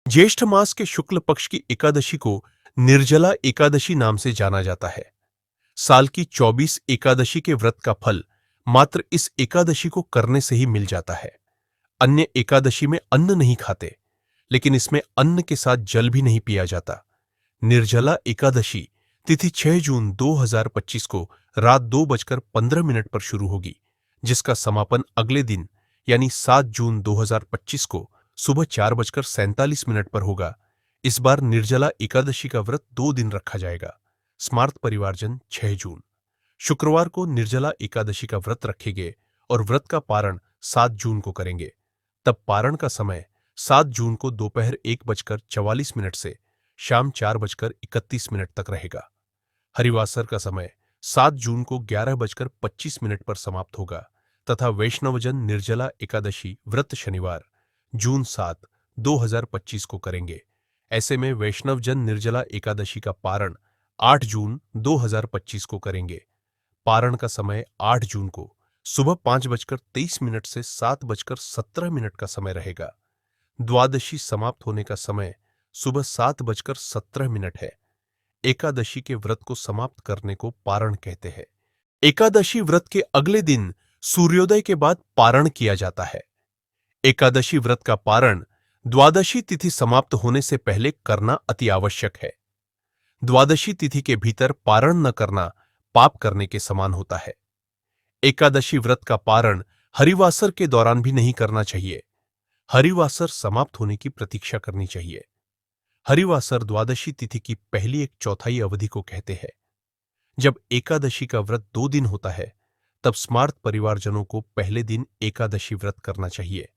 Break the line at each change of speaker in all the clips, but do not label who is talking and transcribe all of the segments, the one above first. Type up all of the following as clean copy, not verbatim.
ज्येष्ठ मास के शुक्ल पक्ष की एकादशी को निर्जला एकादशी नाम से जाना जाता है। साल की 24 एकादशी के व्रत का फल मात्र इस एकादशी को करने से ही मिल जाता है। अन्य एकादशी में अन्न नहीं खाते, लेकिन इसमें अन्न के साथ जल भी नहीं पिया जाता। निर्जला एकादशी तिथि 6 जून 2025 को रात 2:15 पर शुरू होगी, जिसका समापन अगले दिन यानी 7 जून 2025 को सुबह 4:47 पर होगा। इस बार निर्जला एकादशी का व्रत 2 दिन रखा जाएगा। स्मार्त परिवारजन 6 जून शुक्रवार को निर्जला एकादशी का व्रत रखेंगे और व्रत का पारण 7 जून को करेंगे। तब पारण का समय 7 जून को दोपहर 1:44 से शाम 4:31 तक रहेगा। हरिवासर का समय 7 जून को 11:25 पर समाप्त होगा तथा वैष्णवजन निर्जला एकादशी व्रत शनिवार जून 7, 2025 को करेंगे। ऐसे में वैष्णवजन निर्जला एकादशी का पारण 8 जून 2025 को करेंगे। पारण का समय 8 जून को सुबह 5:23 से 7:17 का समय रहेगा। द्वादशी समाप्त होने का समय सुबह 7:17 है। एकादशी के व्रत को समाप्त करने को पारण कहते हैं। एकादशी व्रत के अगले दिन सूर्योदय के बाद पारण किया जाता है। एकादशी व्रत का पारण द्वादशी तिथि समाप्त होने से पहले करना अति आवश्यक है। द्वादशी तिथि के भीतर पारण न करना पाप करने के समान होता है। एकादशी व्रत का पारण हरिवासर के दौरान भी नहीं करना चाहिए। हरिवासर समाप्त होने की प्रतीक्षा करनी चाहिए। हरिवासर द्वादशी तिथि की पहली 1/4 अवधि को कहते हैं। जब एकादशी का व्रत 2 दिन होता है, तब स्मार्त परिवारजनों को पहले दिन एकादशी व्रत करना चाहिए।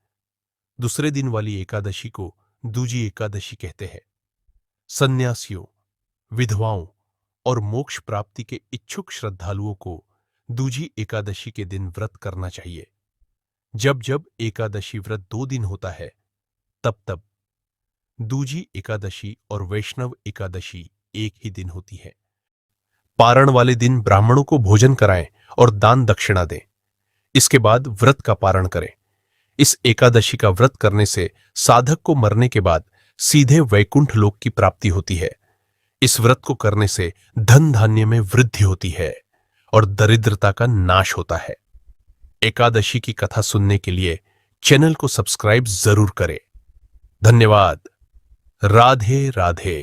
दूसरे दिन वाली एकादशी को दूजी एकादशी कहते हैं। सन्यासियों, विधवाओं और मोक्ष प्राप्ति के इच्छुक श्रद्धालुओं को दूजी एकादशी के दिन व्रत करना चाहिए। जब जब एकादशी व्रत 2 दिन होता है, तब तब दूजी एकादशी और वैष्णव एकादशी एक ही दिन होती है। पारण वाले दिन ब्राह्मणों को भोजन कराएं और दान दक्षिणा दें। इसके बाद व्रत का पारण करें। इस एकादशी का व्रत करने से साधक को मरने के बाद सीधे वैकुंठ लोक की प्राप्ति होती है। इस व्रत को करने से धन धान्य में वृद्धि होती है और दरिद्रता का नाश होता है। एकादशी की कथा सुनने के लिए चैनल को सब्सक्राइब जरूर करें। धन्यवाद। राधे राधे।